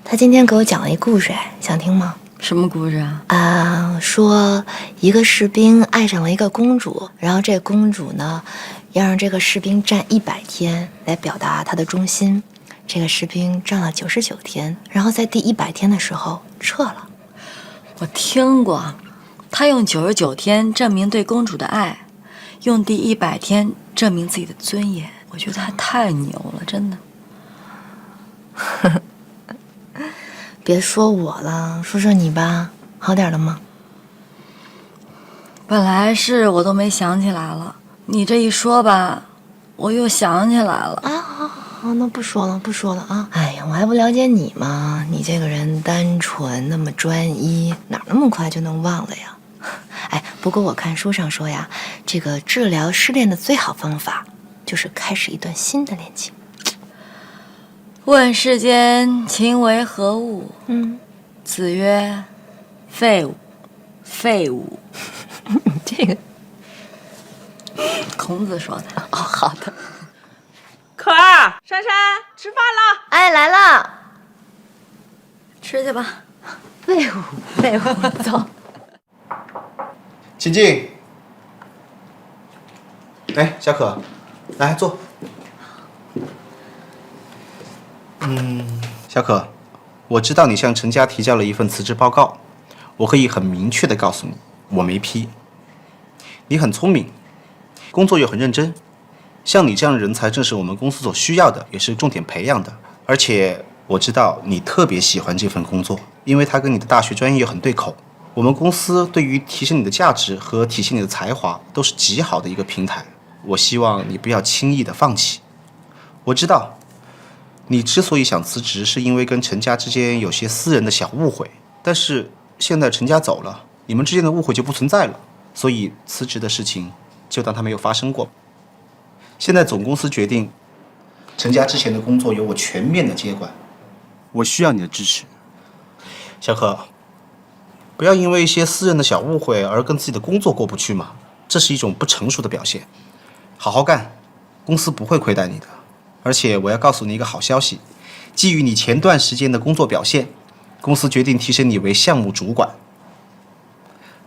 他今天给我讲了一故事，哎，想听吗？什么故事啊？说一个士兵爱上了一个公主，然后这公主呢，要让这个士兵站100天来表达他的忠心。这个士兵站了99天，然后在第100天的时候撤了。我听过，他用99天证明对公主的爱，用第100天证明自己的尊严。我觉得他太牛了，真的。别说我了，说说你吧，好点了吗？本来是我都没想起来了，你这一说吧，我又想起来了。好，那不说了啊！哎呀，我还不了解你吗？你这个人单纯，那么专一，哪那么快就能忘了呀？哎，不过我看书上说呀，这个治疗失恋的最好方法就是开始一段新的恋情。问世间情为何物？子曰：废物，废物。这个孔子说的。哦，好的。可儿、珊珊，吃饭了。哎，来了。吃去吧。废物，走。请进。哎，小可，来坐。小可，我知道你向陈家提交了一份辞职报告，我可以很明确的告诉你，我没批。你很聪明，工作又很认真，像你这样的人才正是我们公司所需要的，也是重点培养的。而且我知道你特别喜欢这份工作，因为它跟你的大学专业又很对口。我们公司对于提升你的价值和体现你的才华都是极好的一个平台。我希望你不要轻易的放弃。我知道你之所以想辞职，是因为跟陈家之间有些私人的小误会，但是现在陈家走了，你们之间的误会就不存在了，所以辞职的事情就当它没有发生过。现在总公司决定，陈家之前的工作由我全面的接管，我需要你的支持。小可，不要因为一些私人的小误会而跟自己的工作过不去嘛，这是一种不成熟的表现。好好干，公司不会亏待你的。而且我要告诉你一个好消息，基于你前段时间的工作表现，公司决定提升你为项目主管。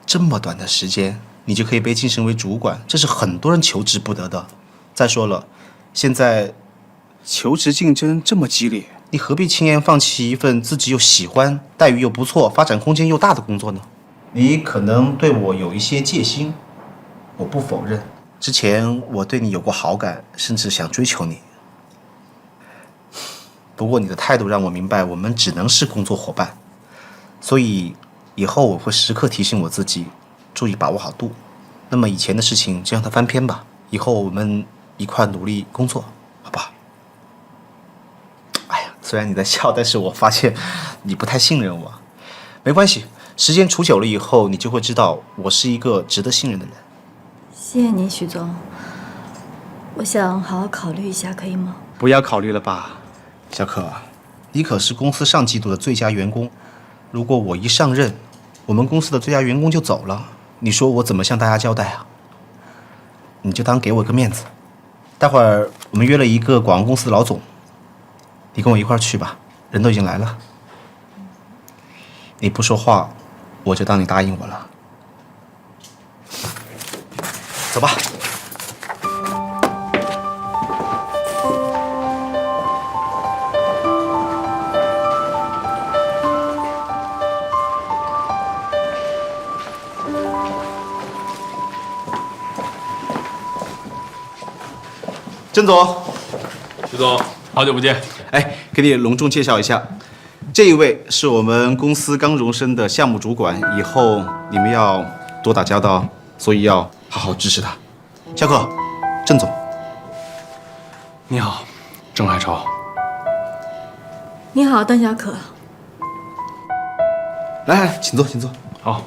这么短的时间，你就可以被晋升为主管，这是很多人求之不得的。再说了，现在求职竞争这么激烈，你何必轻言放弃一份自己又喜欢、待遇又不错、发展空间又大的工作呢？你可能对我有一些戒心，我不否认。之前我对你有过好感，甚至想追求你。不过你的态度让我明白，我们只能是工作伙伴，所以以后我会时刻提醒我自己，注意把握好度。那么以前的事情就让它翻篇吧，以后我们一块努力工作，好不好？哎呀，虽然你在笑，但是我发现你不太信任我。没关系，时间处久了以后，你就会知道我是一个值得信任的人。谢谢你，许总。我想好好考虑一下，可以吗？不要考虑了吧。小可，你可是公司上季度的最佳员工，如果我一上任，我们公司的最佳员工就走了，你说我怎么向大家交代啊？你就当给我个面子，待会儿我们约了一个广告公司的老总，你跟我一块儿去吧，人都已经来了。你不说话，我就当你答应我了。走吧。郑总，徐总，好久不见。哎，给你隆重介绍一下，这一位是我们公司刚荣升的项目主管，以后你们要多打交道，所以要好好支持他。小可，郑总。你好，郑海潮。你好，邓小可。来，请坐，请坐。好。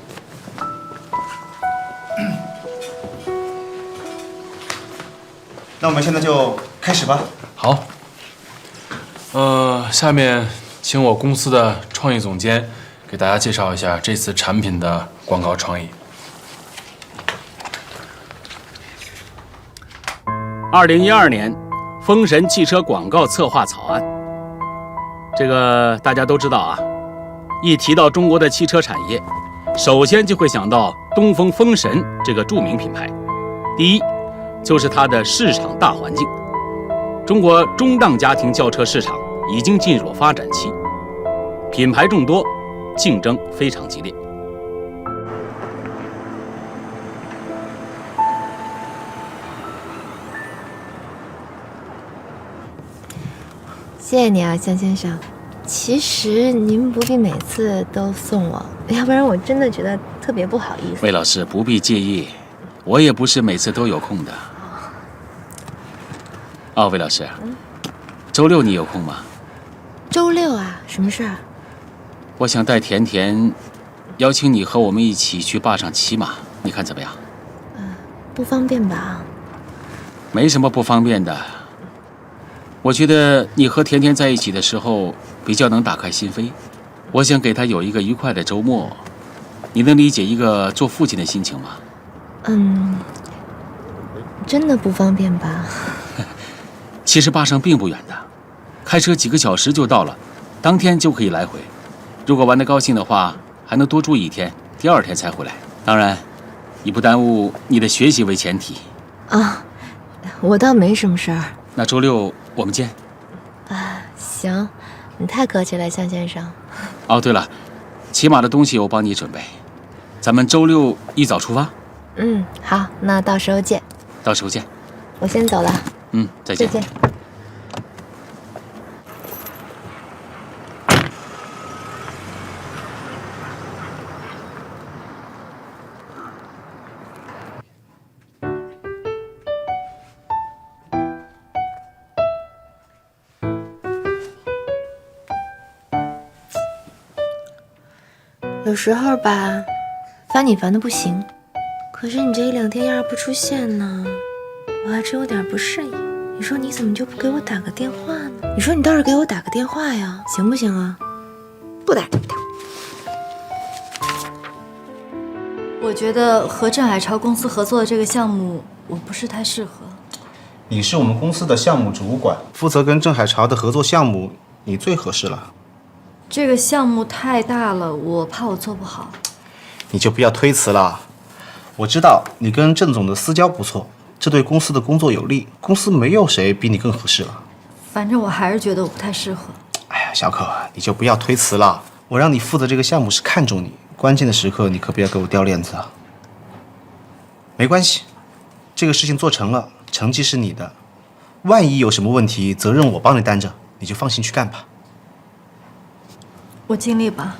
那我们现在就开始吧。好。下面请我公司的创意总监给大家介绍一下这次产品的广告创意。2012年，风神汽车广告策划草案。这个大家都知道啊，一提到中国的汽车产业，首先就会想到东风风神这个著名品牌。第一，就是它的市场大环境。中国中档家庭轿车市场已经进入了发展期，品牌众多，竞争非常激烈。谢谢你啊，向先生。其实您不必每次都送我，要不然我真的觉得特别不好意思。魏老师不必介意，我也不是每次都有空的。哦，魏老师，周六你有空吗？周六啊，什么事儿？我想带甜甜，邀请你和我们一起去坝上骑马，你看怎么样？不方便吧？没什么不方便的。我觉得你和甜甜在一起的时候比较能打开心扉，我想给她有一个愉快的周末。你能理解一个做父亲的心情吗？真的不方便吧？其实坝上并不远的，开车几个小时就到了，当天就可以来回。如果玩得高兴的话，还能多住一天，第二天才回来。当然，以不耽误你的学习为前提。啊，我倒没什么事儿。那周六我们见。行，你太客气了，向先生。哦，对了，骑马的东西我帮你准备，咱们周六一早出发。好，那到时候见。到时候见。我先走了。再见。再见。有时候吧，烦你烦的不行，可是你这一两天要是不出现呢，我还真有点不适应。你说你怎么就不给我打个电话呢？你说你倒是给我打个电话呀，行不行啊？不打就不打。我觉得和郑海潮公司合作的这个项目，我不是太适合。你是我们公司的项目主管，负责跟郑海潮的合作项目，你最合适了。这个项目太大了，我怕我做不好。你就不要推辞了。我知道你跟郑总的私交不错，这对公司的工作有利，公司没有谁比你更合适了。反正我还是觉得我不太适合。哎呀，小可，你就不要推辞了。我让你负责这个项目是看中你，关键的时刻你可不要给我掉链子啊。没关系，这个事情做成了，成绩是你的。万一有什么问题，责任我帮你担着，你就放心去干吧。我尽力吧。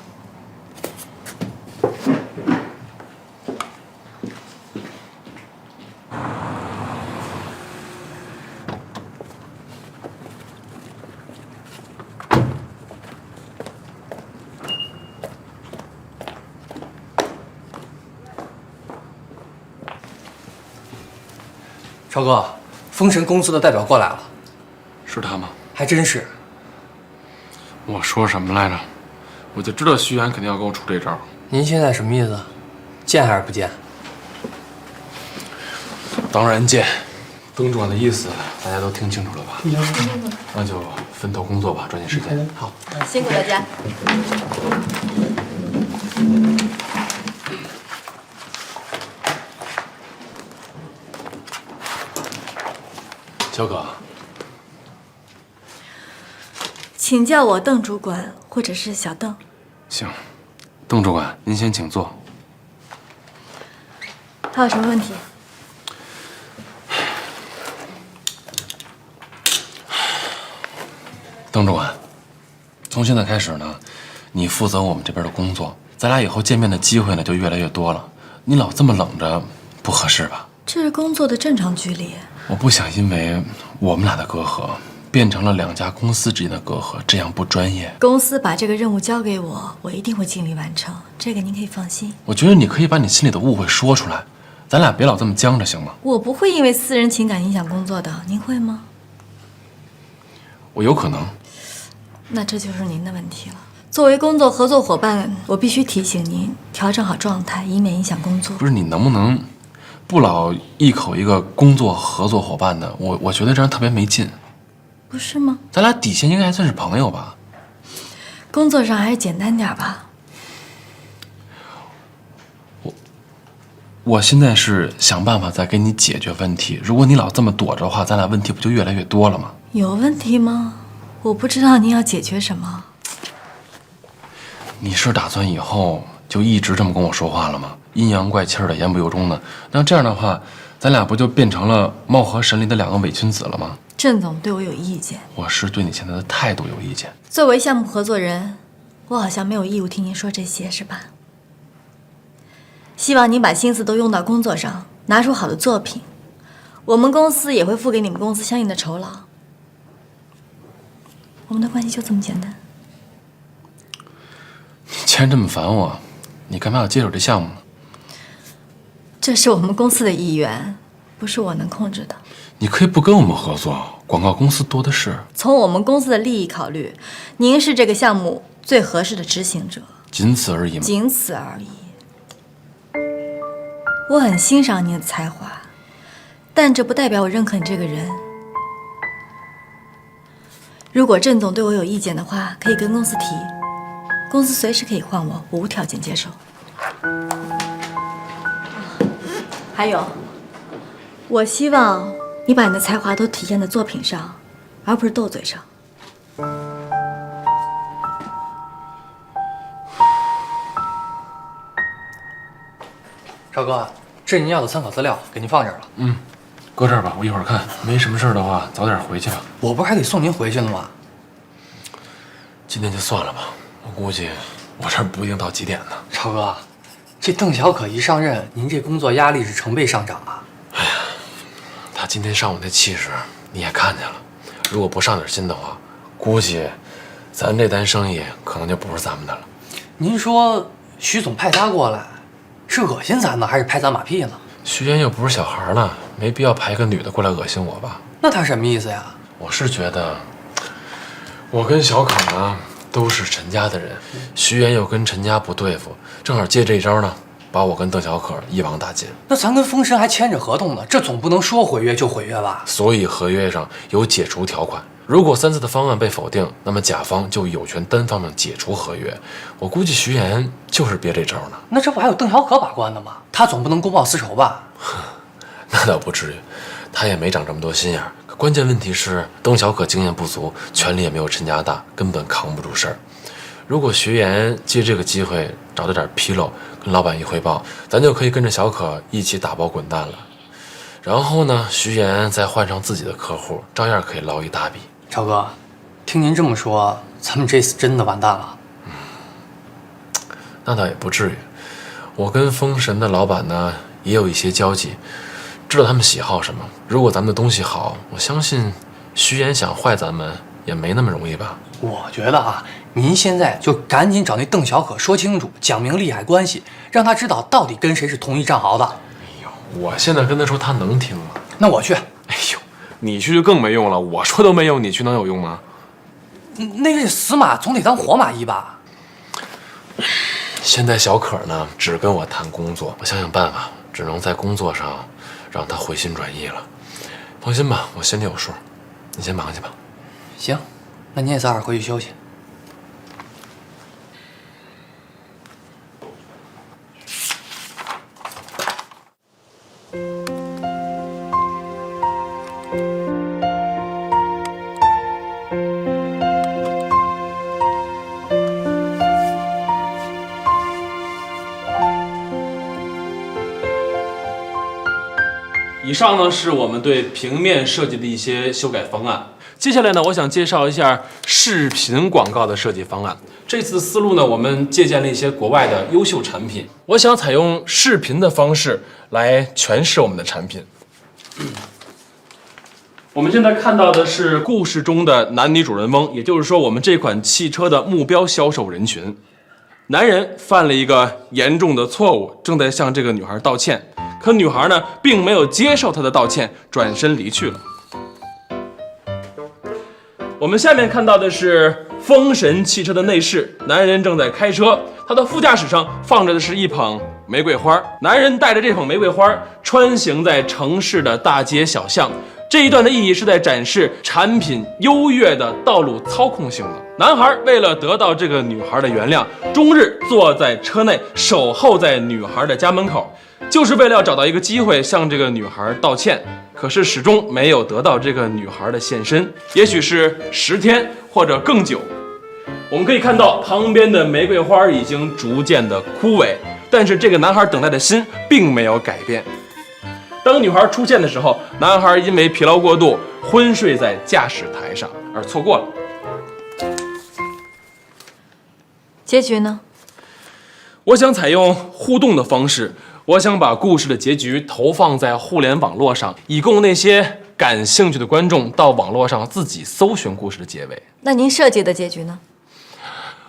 超哥，风神公司的代表过来了。是他吗？还真是。我说什么来着？我就知道徐岩肯定要跟我出这招。您现在什么意思？见还是不见？当然见。董主管的意思大家都听清楚了吧？那就分头工作吧，抓紧时间。好，辛苦大家。小可，请叫我邓主管，或者是小邓。行，邓主管，您先请坐。还有什么问题？邓主管，从现在开始呢，你负责我们这边的工作，咱俩以后见面的机会呢就越来越多了。你老这么冷着，不合适吧？这是工作的正常距离。我不想因为我们俩的隔阂，变成了两家公司之间的隔阂，这样不专业。公司把这个任务交给我，我一定会尽力完成，这个您可以放心。我觉得你可以把你心里的误会说出来，咱俩别老这么僵着，行吗？我不会因为私人情感影响工作的，您会吗？我有可能。那这就是您的问题了。作为工作合作伙伴，我必须提醒您调整好状态，以免影响工作。不是，你能不能不老一口一个工作合作伙伴的？我觉得这样特别没劲。不是吗？咱俩底线应该还算是朋友吧？工作上还是简单点吧。我现在是想办法在给你解决问题。如果你老这么躲着的话，咱俩问题不就越来越多了吗？有问题吗？我不知道你要解决什么。你是打算以后就一直这么跟我说话了吗？阴阳怪气的，言不由衷的。那这样的话，咱俩不就变成了貌合神离的两个伪君子了吗？郑总对我有意见，我是对你现在的态度有意见。作为项目合作人，我好像没有义务听您说这些，是吧？希望您把心思都用到工作上，拿出好的作品，我们公司也会付给你们公司相应的酬劳。我们的关系就这么简单。你既然这么烦我，你干嘛要接手这项目呢？这是我们公司的意愿，不是我能控制的。你可以不跟我们合作，广告公司多的是。从我们公司的利益考虑，您是这个项目最合适的执行者，仅此而已吗？仅此而已。我很欣赏你的才华，但这不代表我认可你这个人。如果郑总对我有意见的话，可以跟公司提，公司随时可以换我，我无条件接受。还有，我希望你把你的才华都体现在作品上，而不是斗嘴上。赵哥，这是您要的参考资料，给您放这儿了。搁这儿吧，我一会儿看。没什么事的话，早点回去吧。我不是还得送您回去呢吗？今天就算了吧，我估计我这儿不一定到几点呢。赵哥，这邓小可一上任，您这工作压力是成倍上涨啊。他今天上午那气势你也看见了，如果不上点心的话，估计咱这单生意可能就不是咱们的了。您说徐总派他过来，是恶心咱呢，还是拍咱马屁呢？徐岩又不是小孩了，没必要派一个女的过来恶心我吧？那他什么意思呀？我是觉得，我跟小可呢都是陈家的人，徐岩又跟陈家不对付，正好借这一招呢，把我跟邓小可一网打尽。那咱跟风神还签着合同呢，这总不能说毁约就毁约吧？所以合约上有解除条款，如果3次的方案被否定，那么甲方就有权单方面解除合约。我估计徐岩就是憋这招呢。那这不还有邓小可把关的吗？他总不能公报私仇吧？那倒不至于，他也没长这么多心眼儿。可关键问题是，邓小可经验不足，权力也没有陈家大，根本扛不住事儿。如果徐岩借这个机会找到点纰漏，跟老板一汇报，咱就可以跟着小可一起打包滚蛋了。然后呢，徐岩再换上自己的客户，照样可以捞一大笔。赵哥，听您这么说，咱们这次真的完蛋了。那倒也不至于，我跟风神的老板呢也有一些交集，知道他们喜好什么。如果咱们的东西好，我相信徐岩想坏咱们也没那么容易吧。我觉得啊，您现在就赶紧找那邓小可说清楚，讲明利害关系，让他知道到底跟谁是同一战壕的。哎呦，我现在跟他说，他能听吗？那我去。哎呦，你去就更没用了。我说都没用，你去能有用吗？那个死马总得当活马医吧？现在小可呢，只跟我谈工作，我想想办法，只能在工作上让他回心转意了。放心吧，我心里有数，你先忙去吧。行，那你也早点回去休息。以上呢是我们对平面设计的一些修改方案。接下来呢，我想介绍一下视频广告的设计方案。这次思路呢，我们借鉴了一些国外的优秀产品，我想采用视频的方式来诠释我们的产品。我们现在看到的是故事中的男女主人翁，也就是说，我们这款汽车的目标销售人群。男人犯了一个严重的错误，正在向这个女孩道歉。可女孩呢，并没有接受他的道歉，转身离去了。我们下面看到的是风神汽车的内饰，男人正在开车，他的副驾驶上放着的是一捧玫瑰花。男人带着这捧玫瑰花穿行在城市的大街小巷，这一段的意义是在展示产品优越的道路操控性能。男孩为了得到这个女孩的原谅，终日坐在车内守候在女孩的家门口，就是为了要找到一个机会向这个女孩道歉。可是始终没有得到这个女孩的现身，也许是10天或者更久。我们可以看到旁边的玫瑰花已经逐渐的枯萎，但是这个男孩等待的心并没有改变。当女孩出现的时候，男孩因为疲劳过度昏睡在驾驶台上而错过了。结局呢？我想采用互动的方式，我想把故事的结局投放在互联网络上，以供那些感兴趣的观众到网络上自己搜寻故事的结尾。那您设计的结局呢？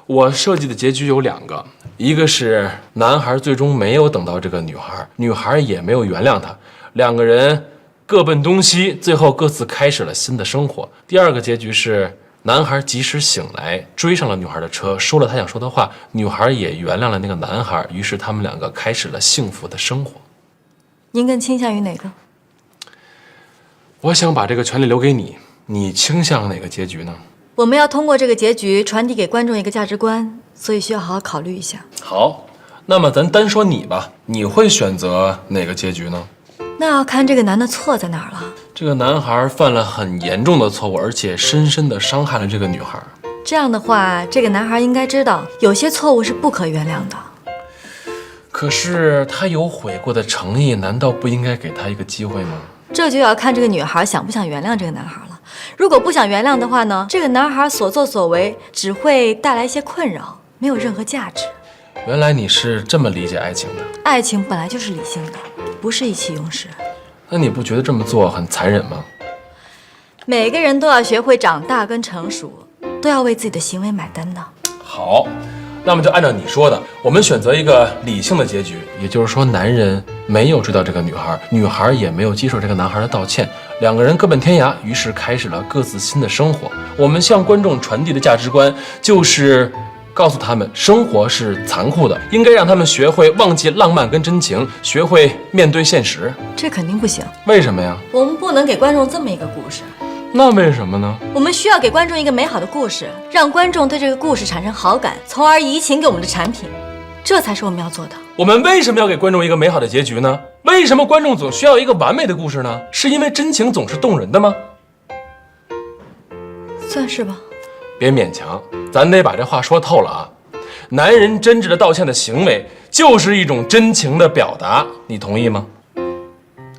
我设计的结局有2个，一个是男孩最终没有等到这个女孩，女孩也没有原谅他，2个人各奔东西，最后各自开始了新的生活。第2个结局是男孩及时醒来，追上了女孩的车，说了他想说的话，女孩也原谅了那个男孩，于是他们2个开始了幸福的生活。您更倾向于哪个？我想把这个权利留给你，你倾向哪个结局呢？我们要通过这个结局传递给观众一个价值观，所以需要好好考虑一下。好，那么咱单说你吧，你会选择哪个结局呢？那要看这个男的错在哪儿了。这个男孩犯了很严重的错误，而且深深地伤害了这个女孩。这样的话，这个男孩应该知道，有些错误是不可原谅的。可是他有悔过的诚意，难道不应该给他一个机会吗？这就要看这个女孩想不想原谅这个男孩了。如果不想原谅的话呢，这个男孩所作所为只会带来一些困扰，没有任何价值。原来你是这么理解爱情的。爱情本来就是理性的，不是意气用事。那你不觉得这么做很残忍吗？每个人都要学会长大跟成熟，都要为自己的行为买单的。好，那么就按照你说的，我们选择一个理性的结局，也就是说，男人没有追到这个女孩，女孩也没有接受这个男孩的道歉，2个人各奔天涯，于是开始了各自新的生活。我们向观众传递的价值观就是告诉他们，生活是残酷的，应该让他们学会忘记浪漫跟真情，学会面对现实。这肯定不行。为什么呀？我们不能给观众这么一个故事。那为什么呢？我们需要给观众一个美好的故事，让观众对这个故事产生好感，从而移情给我们的产品，这才是我们要做的。我们为什么要给观众一个美好的结局呢？为什么观众总需要一个完美的故事呢？是因为真情总是动人的吗？算是吧。别勉强，咱得把这话说透了啊！男人真挚的道歉的行为，就是一种真情的表达，你同意吗？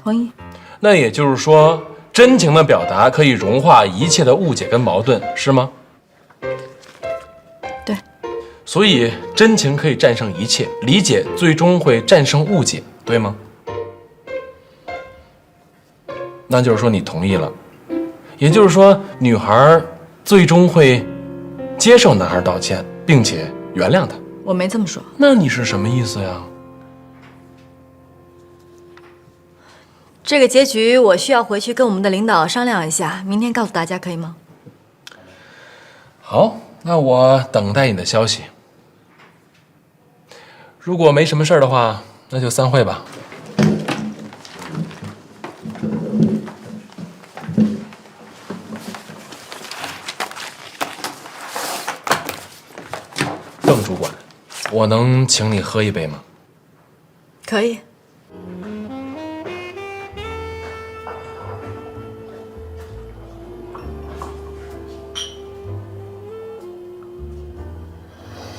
同意。那也就是说，真情的表达可以融化一切的误解跟矛盾，是吗？对。所以真情可以战胜一切，理解最终会战胜误解，对吗？那就是说你同意了，也就是说女孩最终会接受男孩道歉，并且原谅他。我没这么说。那你是什么意思呀？这个结局我需要回去跟我们的领导商量一下，明天告诉大家，可以吗？好，那我等待你的消息。如果没什么事儿的话，那就散会吧。邓主管，我能请你喝一杯吗？可以。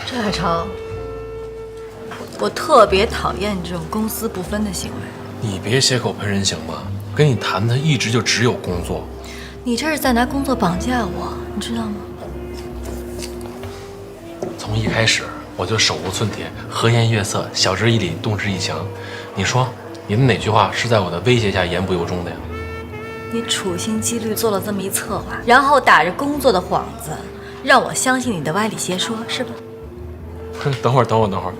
郑海潮，我特别讨厌你这种公私不分的行为。你别血口喷人行吗？跟你谈的一直就只有工作。你这是在拿工作绑架我，你知道吗？从一开始我就手无寸铁，和颜悦色，晓之以理，动之以情。你说你的哪句话是在我的威胁下言不由衷的呀？你处心积虑做了这么一策划，然后打着工作的幌子，让我相信你的歪理邪说，是吧？等会儿，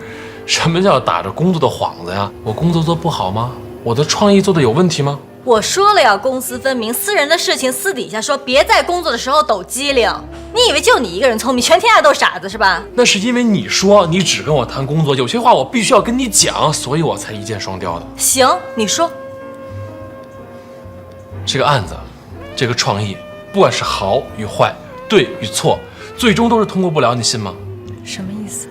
什么叫打着工作的幌子呀？我工作做不好吗？我的创意做的有问题吗？我说了要公私分明，私人的事情私底下说，别在工作的时候抖机灵。你以为就你一个人聪明，全天下都傻子是吧？那是因为你说你只跟我谈工作，有些话我必须要跟你讲，所以我才一箭双雕的。行，你说。这个案子这个创意，不管是好与坏，对与错，最终都是通过不了，你信吗？什么意思？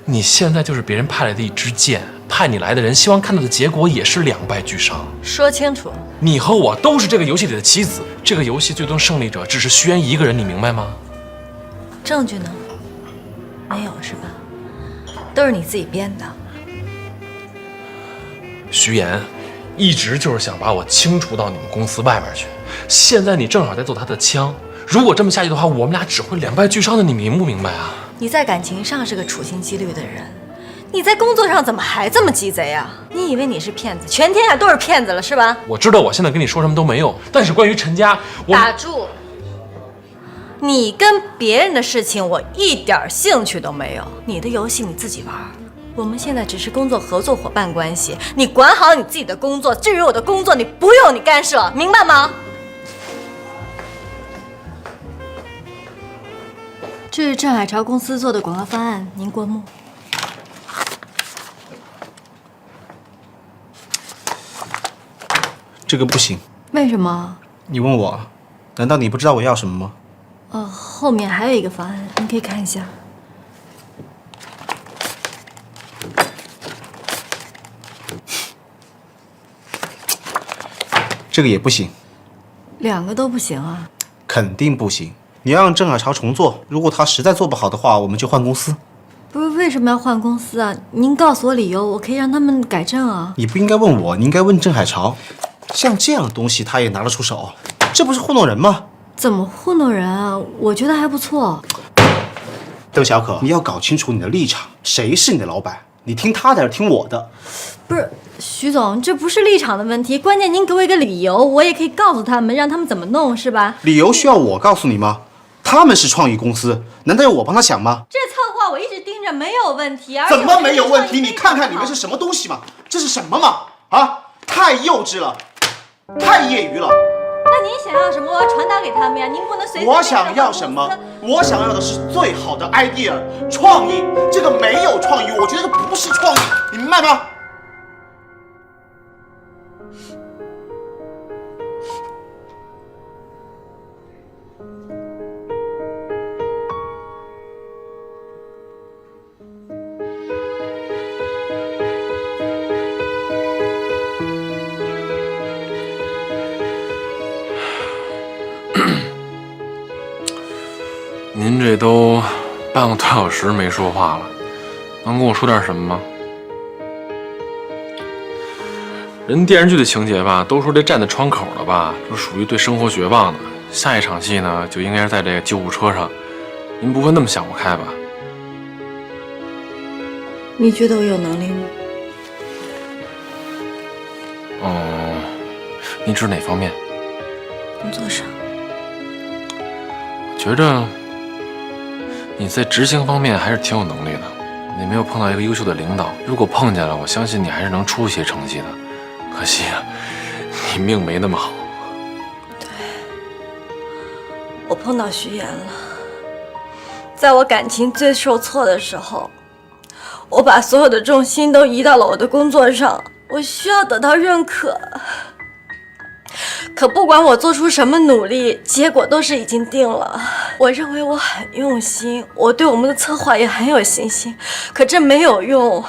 你现在就是别人派来的一支箭，派你来的人希望看到的结果也是两败俱伤。说清楚。你和我都是这个游戏里的棋子，这个游戏最终胜利者只是徐岩一个人，你明白吗？证据呢？没有是吧？都是你自己编的。徐岩一直就是想把我清除到你们公司外面去，现在你正好在做他的枪，如果这么下去的话，我们俩只会两败俱伤的，你明不明白啊？你在感情上是个处心积虑的人，你在工作上怎么还这么鸡贼啊？你以为你是骗子，全天下都是骗子了是吧？我知道我现在跟你说什么都没用，但是关于陈家，打住！你跟别人的事情我一点兴趣都没有，你的游戏你自己玩。我们现在只是工作合作伙伴关系，你管好你自己的工作，至于我的工作，你不用你干涉，明白吗？这是郑海潮公司做的广告方案，您过目。这个不行。为什么？你问我，难道你不知道我要什么吗？后面还有一个方案，您可以看一下。这个也不行。两个都不行啊？肯定不行。你要让郑海潮重做，如果他实在做不好的话，我们就换公司。不是，为什么要换公司啊？您告诉我理由，我可以让他们改正啊。你不应该问我，你应该问郑海潮。像这样的东西他也拿得出手，这不是糊弄人吗？怎么糊弄人啊？我觉得还不错。邓小可，你要搞清楚你的立场，谁是你的老板？你听他的还是听我的？不是，徐总，这不是立场的问题，关键您给我一个理由，我也可以告诉他们，让他们怎么弄，是吧？理由需要我告诉你吗？他们是创意公司，难道要我帮他想吗？这策划我一直盯着，没有问题。怎么没有问题？你看看你们是什么东西嘛？这是什么嘛？啊，太幼稚了，太业余了。那您想要什么？我要传达给他们呀，您不能随。我想要什么？我想要的是最好的 idea， 创意。这个没有创意，我觉得这不是创意，你明白吗？您这都半个多小时没说话了，能跟我说点什么吗？人电视剧的情节吧，都说这站在窗口的吧，就属于对生活绝望的。下一场戏呢，就应该是在这个救护车上。您不会那么想不开吧？你觉得我有能力吗？你指哪方面？工作上。我觉着你在执行方面还是挺有能力的。你没有碰到一个优秀的领导，如果碰见了，我相信你还是能出一些成绩的。可惜啊，你命没那么好。对，我碰到徐岩了。在我感情最受挫的时候，我把所有的重心都移到了我的工作上。我需要得到认可，可不管我做出什么努力，结果都是已经定了。我认为我很用心，我对我们的策划也很有信心，可这没有用。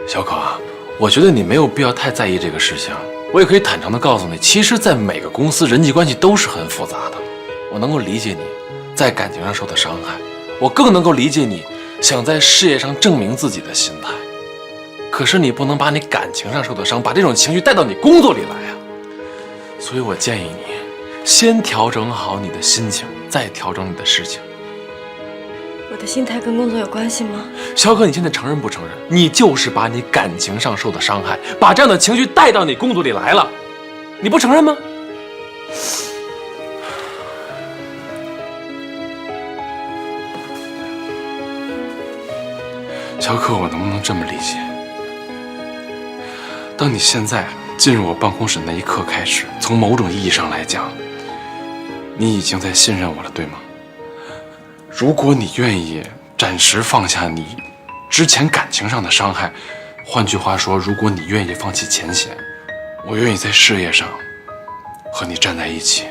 小可，我觉得你没有必要太在意这个事情。我也可以坦诚地告诉你，其实，在每个公司人际关系都是很复杂的。我能够理解你在感情上受的伤害，我更能够理解你想在事业上证明自己的心态。可是你不能把你感情上受的伤，把这种情绪带到你工作里来啊！所以我建议你，先调整好你的心情，再调整你的事情。我的心态跟工作有关系吗？小可，你现在承认不承认？你就是把你感情上受的伤害，把这样的情绪带到你工作里来了，你不承认吗？小可，我能不能这么理解？当你现在进入我办公室那一刻开始，从某种意义上来讲，你已经在信任我了，对吗？如果你愿意暂时放下你之前感情上的伤害，换句话说，如果你愿意放弃前嫌，我愿意在事业上和你站在一起。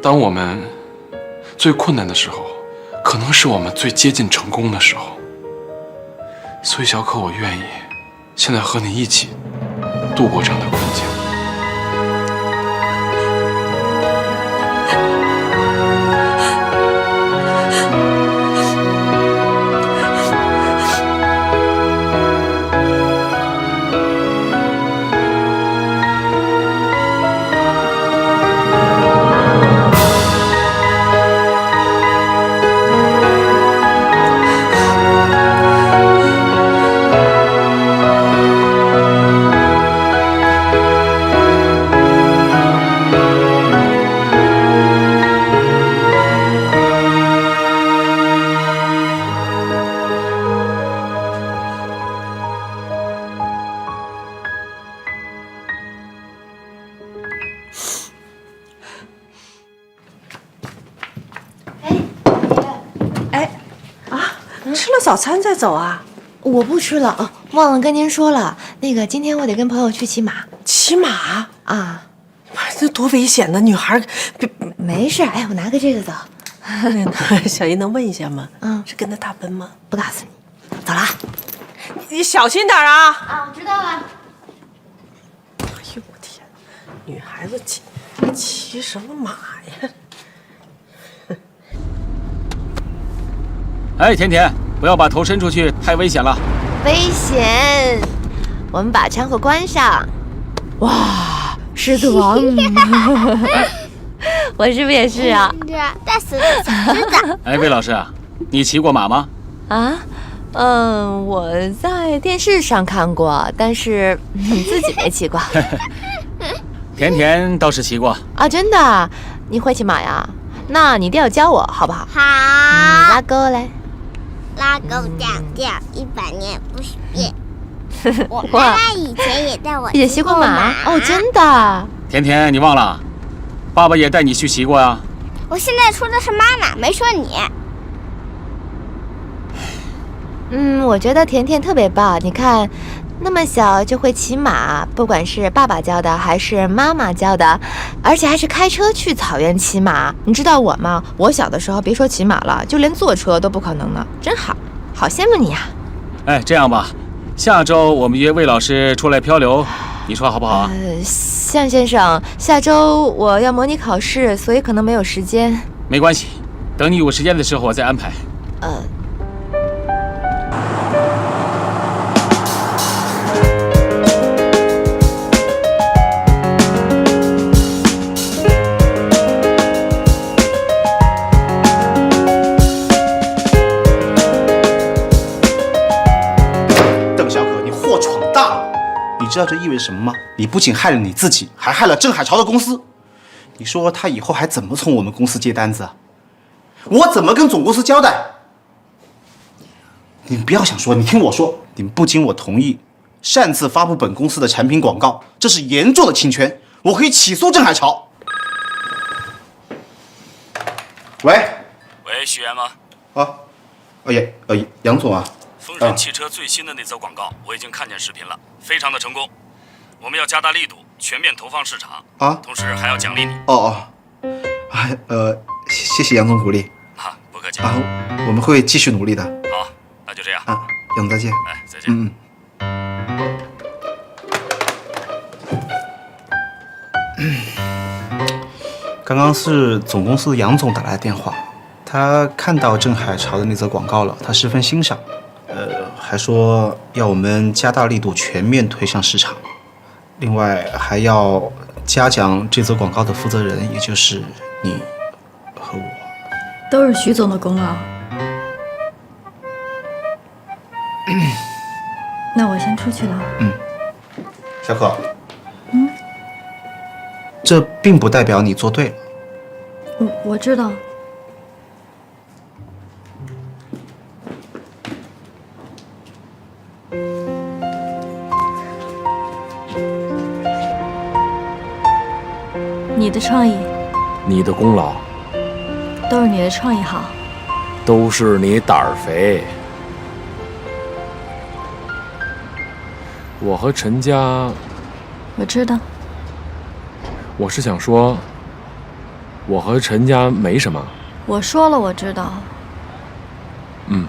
当我们最困难的时候，可能是我们最接近成功的时候。所以小可，我愿意现在和你一起度过这样的困境。吃了早餐再走啊？我不吃了啊，忘了跟您说了，那个今天我得跟朋友去骑马。骑马啊？这多危险呢！女孩，没事，哎，我拿个这个走。小姨能问一下吗？嗯，是跟他大奔吗？不告诉你，走了啊。你小心点啊！啊，我知道了。哎呦我天，女孩子骑什么马呀？哎，甜甜，不要把头伸出去，太危险了。危险！我们把窗户关上。哇，狮子王！我是不是也是啊？大死的小狮子。哎，魏老师啊，你骑过马吗？啊，我在电视上看过，但是自己没骑过。甜甜倒是骑过啊，真的？你会骑马呀？那你一定要教我，好不好？好，拉钩来。拉钩掉掉，100年不许变。我妈妈以前也带我也骑过马哦，真的。甜甜，你忘了，爸爸也带你去骑过呀。我现在说的是妈妈，没说你。我觉得甜甜特别棒。你看，那么小就会骑马，不管是爸爸教的还是妈妈教的，而且还是开车去草原骑马。你知道我吗？我小的时候别说骑马了，就连坐车都不可能呢。真好，好羡慕你呀。哎，这样吧，下周我们约魏老师出来漂流，你说好不好啊？向先生，下周我要模拟考试，所以可能没有时间。没关系，等你有时间的时候我再安排。你知道这意味着什么吗？你不仅害了你自己，还害了郑海潮的公司。你说他以后还怎么从我们公司接单子啊？我怎么跟总公司交代？你不要想说，你听我说，你们不经我同意擅自发布本公司的产品广告，这是严重的侵权，我可以起诉郑海潮。喂，许愿吗？杨总啊。风神汽车最新的那则广告，我已经看见视频了，非常的成功。我们要加大力度，全面投放市场啊，同时还要奖励你。谢谢杨总鼓励啊，不客气啊，我们会继续努力的。好，那就这样啊，杨总再见。哎，再见。刚刚是总公司杨总打来的电话，他看到郑海潮的那则广告了，他十分欣赏。还说要我们加大力度，全面推向市场。另外还要嘉奖这则广告的负责人，也就是你和我。都是徐总的功劳。那我先出去了。小可。这并不代表你做对了。我知道。你的创意，你的功劳，都是你的创意好，都是你胆儿肥。我和陈家，我知道。我是想说，我和陈家没什么。我说了，我知道。嗯。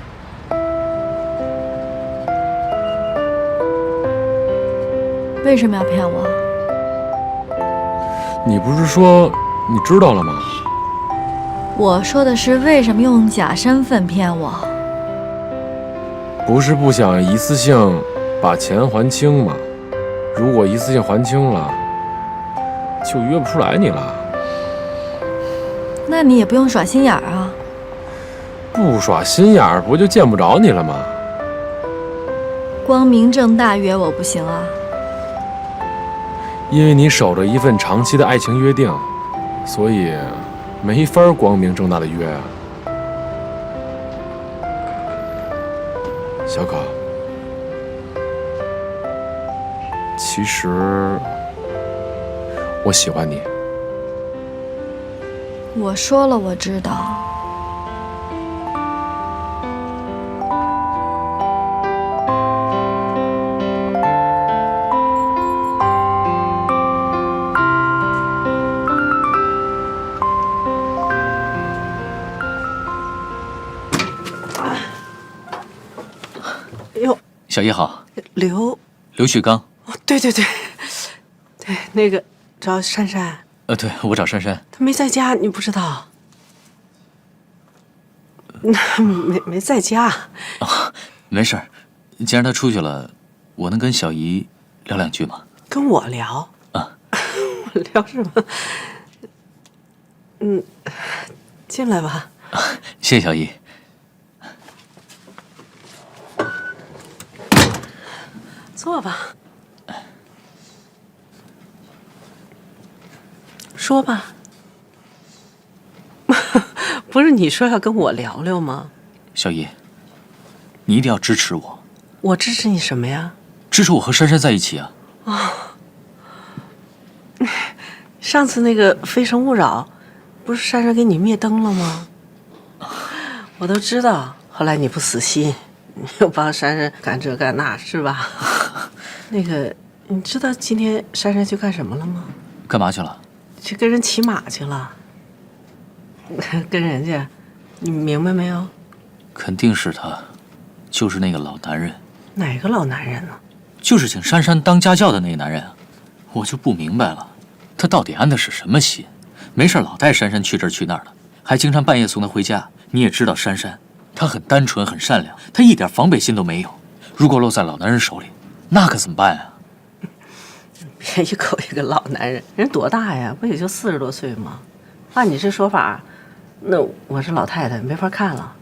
为什么要骗我？你不是说你知道了吗？我说的是为什么用假身份骗我？不是不想一次性把钱还清吗？如果一次性还清了，就约不出来你了。那你也不用耍心眼儿啊。不耍心眼儿，不就见不着你了吗？光明正大约我不行啊。因为你守着一份长期的爱情约定，所以没法光明正大的约啊。小可，其实我喜欢你。我说了，我知道。小姨好，刘旭刚。对，那个找珊珊。对，我找珊珊。她没在家，你不知道？没在家。没事儿，既然她出去了，我能跟小姨聊两句吗？跟我聊啊？我聊什么？进来吧。谢谢小姨。坐吧，说吧。不是你说要跟我聊聊吗？小姨，你一定要支持我。我支持你什么呀？支持我和珊珊在一起啊！上次那个《非诚勿扰》，不是珊珊给你灭灯了吗？我都知道，后来你不死心，你又帮珊珊干这干那，是吧？那个，你知道今天珊珊去干什么了吗？干嘛去了？去跟人骑马去了。跟人家，你明白没有？肯定是他，就是那个老男人。哪个老男人呢？就是请珊珊当家教的那个男人啊！我就不明白了，他到底安的是什么心？没事老带珊珊去这儿去那儿的，还经常半夜送她回家。你也知道珊珊，她很单纯很善良，她一点防备心都没有。如果落在老男人手里，那可怎么办啊？别一口一个老男人，人多大呀？不也就40多岁吗？按你这说法，那我是老太太，没法看了。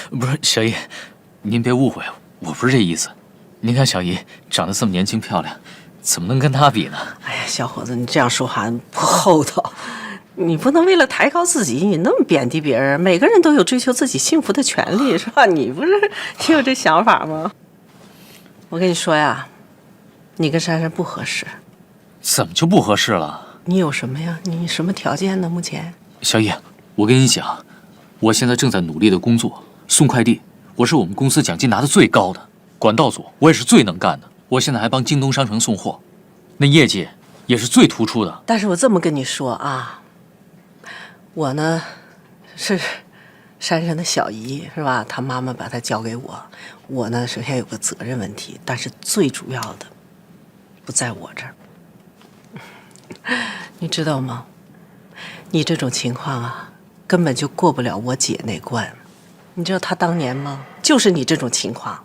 不是小姨，您别误会，我不是这意思。您看小姨长得这么年轻漂亮，怎么能跟她比呢？哎呀，小伙子，你这样说话不厚道。你不能为了抬高自己，你那么贬低别人。每个人都有追求自己幸福的权利，是吧？你不是也有这想法吗？我跟你说呀，你跟珊珊不合适。怎么就不合适了？你有什么呀？你什么条件呢？目前，小姨，我跟你讲，我现在正在努力的工作，送快递，我是我们公司奖金拿的最高的，管道组我也是最能干的。我现在还帮京东商城送货，那业绩也是最突出的。但是我这么跟你说啊，我呢是珊珊的小姨，是吧？她妈妈把她交给我，我呢首先有个责任问题，但是最主要的不在我这儿。你知道吗？你这种情况啊，根本就过不了我姐那关。你知道她当年吗？就是你这种情况，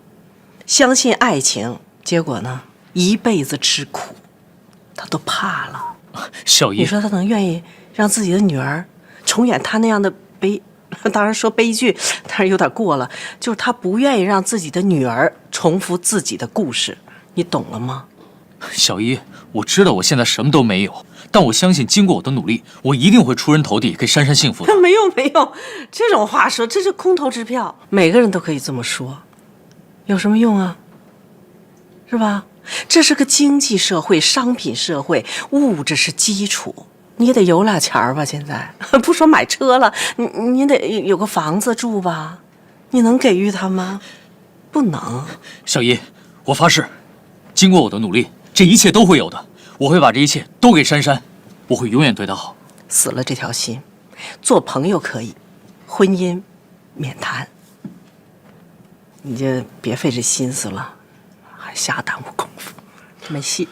相信爱情，结果呢，一辈子吃苦，她都怕了。小姨，你说她能愿意让自己的女儿重演她那样的悲？当然说悲剧，但是有点过了。就是她不愿意让自己的女儿重复自己的故事，你懂了吗？小姨，我知道我现在什么都没有，但我相信经过我的努力，我一定会出人头地，给珊珊幸福的。没有，这种话说这是空头支票，每个人都可以这么说，有什么用啊？是吧？这是个经济社会、商品社会，物质是基础，你也得有俩钱儿吧？现在不说买车了，你得有个房子住吧？你能给予他吗？不能。小姨，我发誓，经过我的努力，这一切都会有的。我会把这一切都给珊珊，我会永远对她好。死了这条心，做朋友可以，婚姻免谈。你就别费这心思了，还瞎耽误功夫，没戏。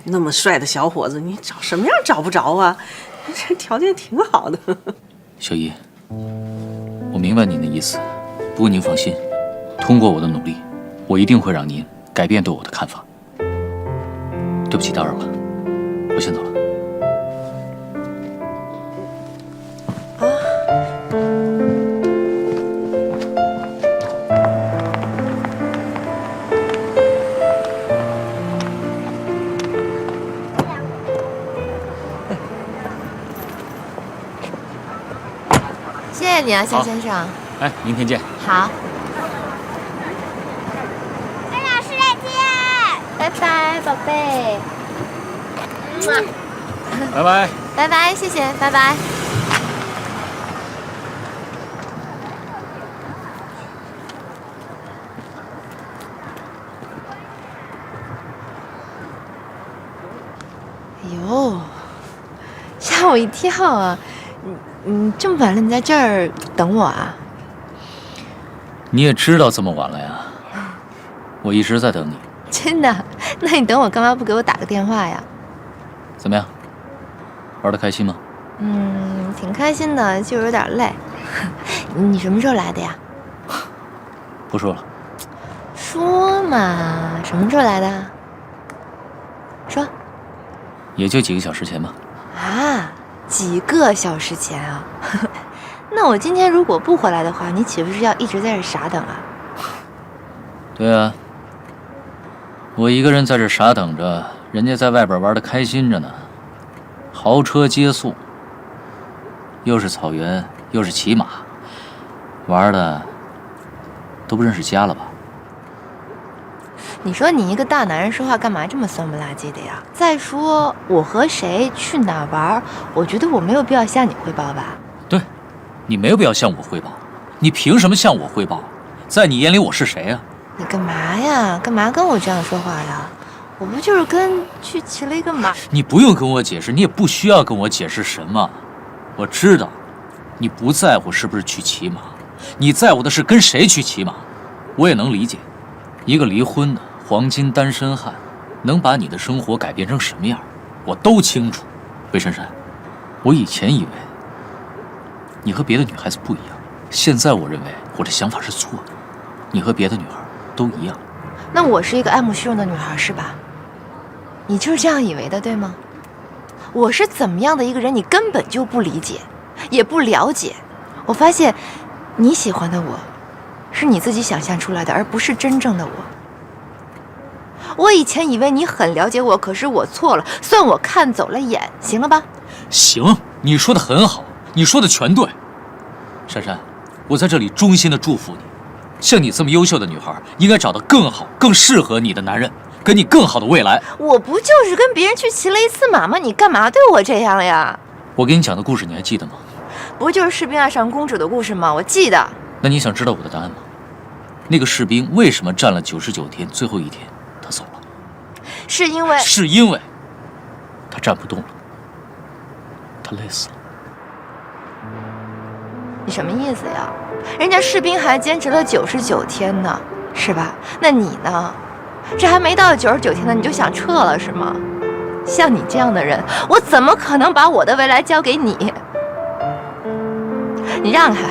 那么帅的小伙子，你找什么样找不着啊？这条件挺好的。小姨，我明白您的意思，不过您放心，通过我的努力，我一定会让您改变对我的看法。对不起，打扰了，我先走了。谢谢你啊，夏先生。哎，明天见。好，跟老师再见。拜拜，宝贝。拜拜。拜拜，谢谢，拜拜。哎呦，吓我一跳啊！你这么晚了，你在这儿等我啊？你也知道这么晚了呀？我一直在等你。真的？那你等我干嘛不给我打个电话呀？怎么样？玩得开心吗？挺开心的，就有点累。你什么时候来的呀？不说了。说嘛，什么时候来的？说。也就几个小时前吧。啊，几个小时前啊？那我今天如果不回来的话，你岂不是要一直在这傻等啊？对啊，我一个人在这傻等着，人家在外边玩得开心着呢，豪车接送，又是草原，又是骑马，玩的都不认识家了吧？你说你一个大男人说话干嘛这么酸不拉几的呀？再说我和谁去哪玩，我觉得我没有必要向你汇报吧？对，你没有必要向我汇报，你凭什么向我汇报？在你眼里我是谁呀？你干嘛呀？干嘛跟我这样说话呀？我不就是跟去骑了一个马？你不用跟我解释，你也不需要跟我解释什么。我知道，你不在乎是不是去骑马，你在乎的是跟谁去骑马。我也能理解，一个离婚的黄金单身汉，能把你的生活改变成什么样，我都清楚。魏珊珊，我以前以为你和别的女孩子不一样，现在我认为我这想法是错的。你和别的女孩都一样。那我是一个爱慕虚荣的女孩是吧？你就是这样以为的对吗？我是怎么样的一个人，你根本就不理解，也不了解。我发现你喜欢的我是你自己想象出来的，而不是真正的我。我以前以为你很了解我，可是我错了，算我看走了眼，行了吧？行，你说的很好，你说的全对。珊珊，我在这里衷心的祝福你，像你这么优秀的女孩，应该找到更好、更适合你的男人，给你更好的未来。我不就是跟别人去骑了一次马吗？你干嘛对我这样呀？我给你讲的故事你还记得吗？不就是士兵爱上公主的故事吗？我记得。那你想知道我的答案吗？那个士兵为什么站了99天，最后一天他走了？是因为他站不动了，他累死了。你什么意思呀？人家士兵还坚持了99天呢，是吧？那你呢？这还没到99天呢，你就想撤了是吗？像你这样的人，我怎么可能把我的未来交给你？你让开！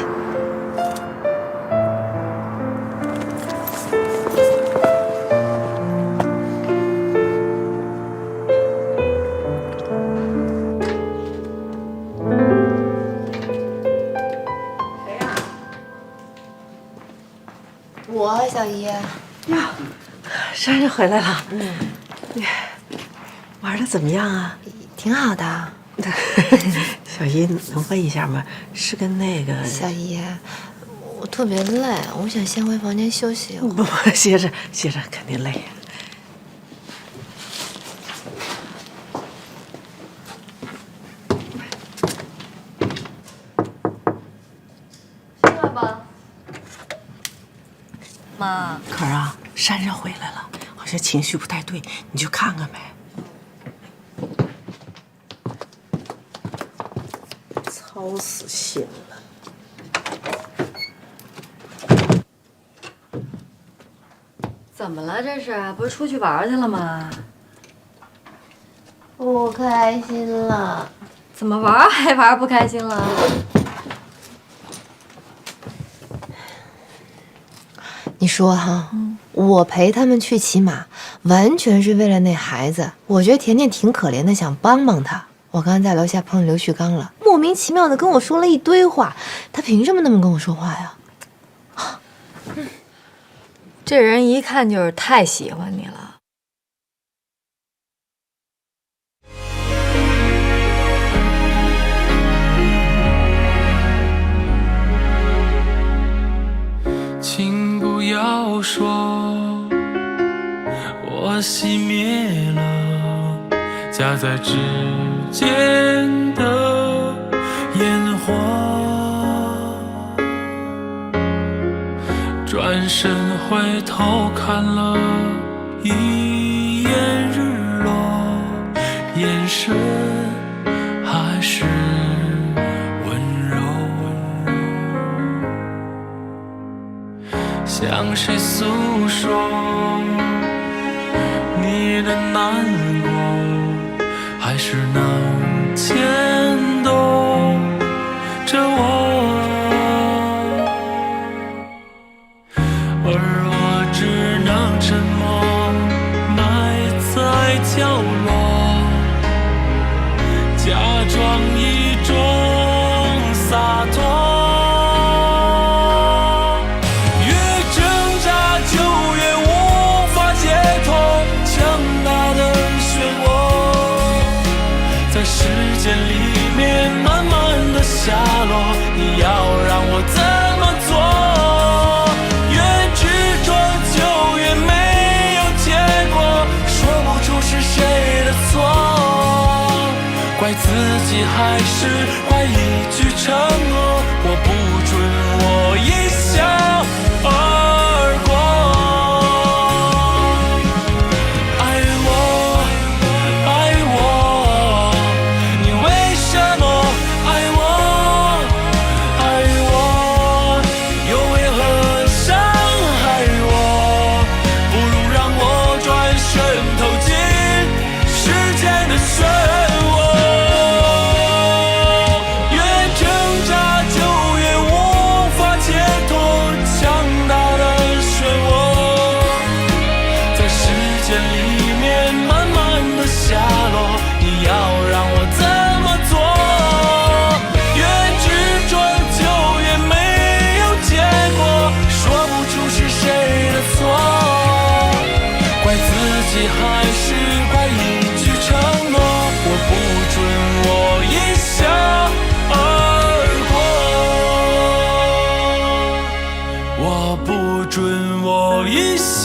我小姨呀，珊珊回来了。玩的怎么样啊？挺好的。小姨能问一下吗？是跟那个小姨，我特别累，我想先回房间休息一会儿。不，歇着，肯定累。爸爸，妈，可儿啊，珊珊回来了。哎这情绪不太对，你去看看呗。操死心了。怎么了？这是不是出去玩去了吗？不开心了。怎么玩还玩不开心了？你说哈，我陪他们去骑马，完全是为了那孩子。我觉得甜甜挺可怜的，想帮帮他。我刚才在楼下碰见刘旭刚了，莫名其妙的跟我说了一堆话，他凭什么那么跟我说话呀？这人一看就是太喜欢你了。请不要说我熄灭了夹在指尖的烟火，转身回头看了一眼日落，眼神还是温柔，向谁诉说你的难过，还是能牵动着我，而我只能沉默，埋在角落，假装一种洒脱。时间里面慢慢的下落，你要让我怎么做？越执着就越没有结果，说不出是谁的错，怪自己还是怪一句承诺，我不准我一笑而过。还是怪一句承诺，我不准我一笑而过，我不准我一笑